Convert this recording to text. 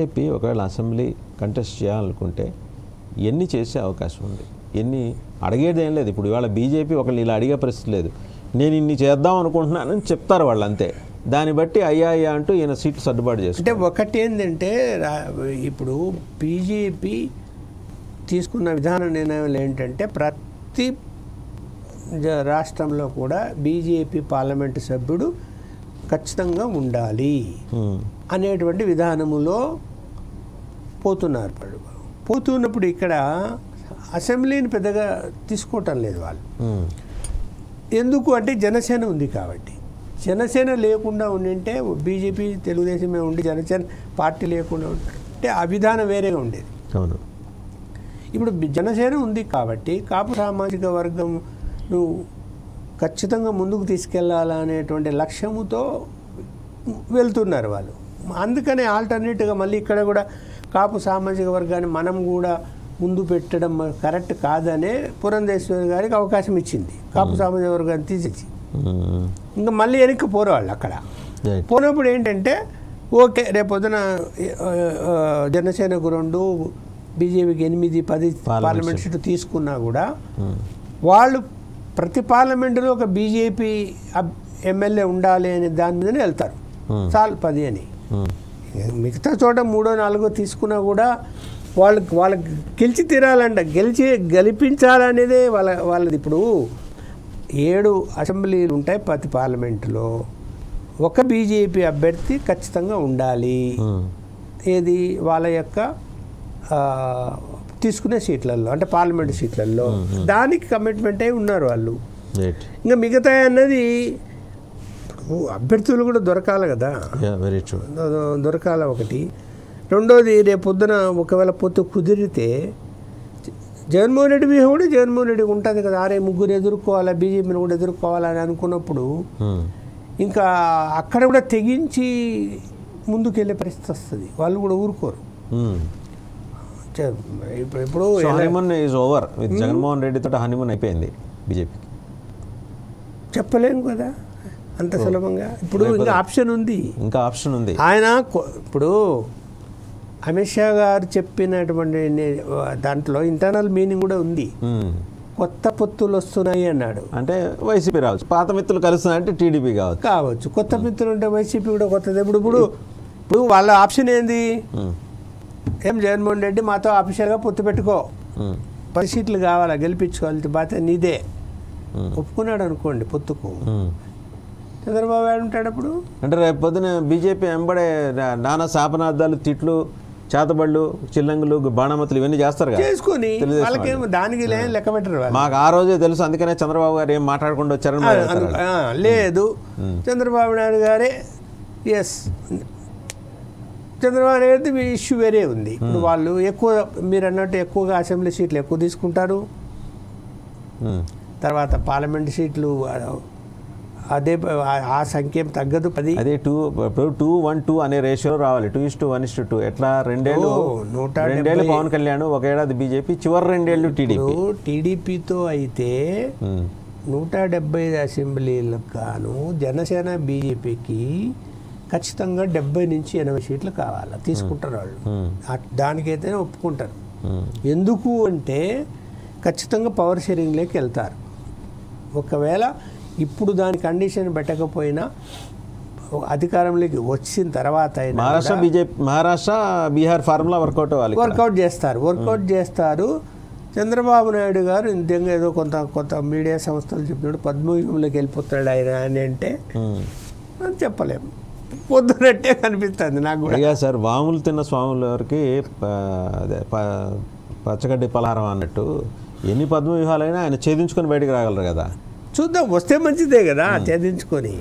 BJP ఒకవేళ assembly contest చేయాలనుకుంటే ఎన్ని చేసే అవకాశం ఉంది? ఎన్ని అడిగేది ఏం లేదు. ఇప్పుడు ఇవాళ బీజేపీ ఒకళ్ళు ఇలా అడిగే పరిస్థితి లేదు. నేను ఇన్ని చేద్దాం అనుకుంటున్నానని చెప్తారు వాళ్ళు, అంతే. దాన్ని బట్టి అయ్యా అయ్యా అంటూ ఈయన సీట్లు సర్దుబాటు చేస్తారు. అంటే ఒకటి ఏంటంటే ఇప్పుడు బీజేపీ తీసుకున్న విధాన నిర్ణయాలు ఏంటంటే ప్రతి రాష్ట్రంలో కూడా బీజేపీ పార్లమెంటు సభ్యుడు ఖచ్చితంగా ఉండాలి అనేటువంటి విధానములో పోతున్నప్పుడు ఇక్కడ అసెంబ్లీని పెద్దగా తీసుకోవటం లేదు వాళ్ళు. ఎందుకు అంటే జనసేన ఉంది కాబట్టి. జనసేన లేకుండా ఉండింటే బీజేపీ తెలుగుదేశమే ఉండి జనసేన పార్టీ లేకుండా ఉంటే ఆ విధానం వేరేగా ఉండేది. అవును. ఇప్పుడు జనసేన ఉంది కాబట్టి కాపు సామాజిక వర్గంను ఖచ్చితంగా ముందుకు తీసుకెళ్లాలనేటువంటి లక్ష్యముతో వెళ్తున్నారు వాళ్ళు. అందుకనే ఆల్టర్నేట్గా మళ్ళీ ఇక్కడ కూడా కాపు సామాజిక వర్గాన్ని మనం కూడా ముందు పెట్టడం కరెక్ట్ కాదనే పురంధేశ్వరి గారికి అవకాశం ఇచ్చింది. కాపు సామాజిక వర్గాన్ని తీసేసి ఇంకా మళ్ళీ వెనక్కి పోరు వాళ్ళు. అక్కడ పోయినప్పుడు ఏంటంటే ఓకే రేపొద్దున జనసేనకు 2, బీజేపీకి 8, 10 పార్లమెంట్ సీట్లు తీసుకున్నా కూడా వాళ్ళు ప్రతి పార్లమెంటులో ఒక బీజేపీ ఎమ్మెల్యే ఉండాలి అనే దాని మీదనే వెళ్తారు. చాలు 10 అని. మిగతా చోట 3, 4 తీసుకున్నా కూడా వాళ్ళకి గెలిచి తీరాలంట. గెలిపించాలనేదే వాళ్ళది. ఇప్పుడు 7 అసెంబ్లీలు ఉంటాయి ప్రతి పార్లమెంటులో. ఒక బీజేపీ అభ్యర్థి ఖచ్చితంగా ఉండాలి. ఏది వాళ్ళ యొక్క తీసుకునే సీట్లలో అంటే పార్లమెంట్ సీట్లలో దానికి కమిట్మెంట్ అయి ఉన్నారు వాళ్ళు. ఇంకా మిగతా అన్నది అభ్యర్థులు కూడా దొరకాలి కదా, దొరకాల ఒకటి. రెండోది రేపొద్దున ఒకవేళ పొత్తు కుదిరితే జగన్మోహన్ రెడ్డి వ్యూహం కూడా జగన్మోహన్ రెడ్డి ఉంటుంది కదా. అరే ముగ్గురు ఎదుర్కోవాలా, బీజేపీని కూడా ఎదుర్కోవాలని అనుకున్నప్పుడు ఇంకా అక్కడ కూడా తెగించి ముందుకెళ్ళే పరిస్థితి వస్తుంది. వాళ్ళు కూడా ఊరుకోరు. ఇప్పుడు honeymoon is over with Jaganmohan రెడ్డితో. హనీమూన్ అయిపోయింది బీజేపీ. చెప్పలేము కదా అంత సులభంగా. ఇప్పుడు ఇంకా ఆప్షన్ ఉంది. ఆయన ఇప్పుడు అమిత్ షా గారు చెప్పినటువంటి దాంట్లో ఇంటర్నల్ మీనింగ్ కూడా ఉంది. కొత్త పొత్తులు వస్తున్నాయి అన్నాడు. అంటే వైసీపీ రావచ్చు, పాత మిత్రులు కలుస్తున్నాయంటే టీడీపీ కావచ్చు. కొత్త మిత్రులు ఉంటే వైసీపీ కూడా కొత్తది. ఇప్పుడు వాళ్ళ ఆప్షన్ ఏంది? ఏం జగన్మోహన్ రెడ్డి మాతో ఆఫీషియల్గా పొత్తు పెట్టుకో, 10 సీట్లు కావాలా, గెలిపించుకోవాలి, బాధ్యత నీదే. ఒప్పుకున్నాడు అనుకోండి పొత్తుకు. చంద్రబాబు నాయుడు ఉంటాడు అప్పుడు. అంటే రేపు పొద్దున బీజేపీ వెంబడే నానా శాపనార్థాలు, తిట్లు, చేతబళ్ళు, చిల్లంగులు, బాణమతులు ఇవన్నీ చేస్తారు కదా, చేసుకొని వాళ్ళకేమో దానికి లెక్క పెట్టరు. మాకు ఆ రోజే తెలుసు, అందుకనే చంద్రబాబు గారు ఏం మాట్లాడకుండా వచ్చారని లేదు. చంద్రబాబు నాయుడు గారే ఎస్, చంద్రబాబు నాయుడు ఇష్యూ వేరే ఉంది. ఇప్పుడు వాళ్ళు ఎక్కువ మీరు అన్నట్టు ఎక్కువగా అసెంబ్లీ సీట్లు ఎక్కువ తీసుకుంటారు. తర్వాత పార్లమెంట్ సీట్లు అదే ఆ సంఖ్య తగ్గదు. 10 అదే 2:1:2 అనే రేషియోలో రావాలి. 2:1:2 ఎట్లా? 2 ఏళ్ళు పవన్ కళ్యాణ్, 1 ఏడాది బీజేపీ, చివరి 2 ఏళ్ళు టీడీపీతో అయితే 175 అసెంబ్లీలకు గాను జనసేన బీజేపీకి ఖచ్చితంగా 70 నుంచి 80 సీట్లు కావాలి, తీసుకుంటారు వాళ్ళు. దానికైతే ఒప్పుకుంటారు. ఎందుకు అంటే ఖచ్చితంగా పవర్ షేరింగ్లోకి వెళ్తారు. ఒకవేళ ఇప్పుడు దాని కండిషన్ పెట్టకపోయినా అధికారంలోకి వచ్చిన తర్వాత మహారాష్ట్ర, బీహార్ ఫార్ములా వర్కౌట్ చేస్తారు. చంద్రబాబు నాయుడు గారు నిజంగా ఏదో కొంత మీడియా సంస్థలు చెప్పినట్టు పద్మవ్యూహంలోకి వెళ్ళిపోతాడు ఆయన అని అంటే చెప్పలేము. పొద్దునట్టే కనిపిస్తుంది నాకు కూడా. సార్, వాములు తిన్న స్వాముల వారికి పచ్చగడ్డి పలహారం అన్నట్టు ఎన్ని పద్మవ్యూహాలైనా ఆయన ఛేదించుకొని బయటకు రాగలరు కదా. చూద్దాం, వస్తే మంచిదే కదా ఛేదించుకొని.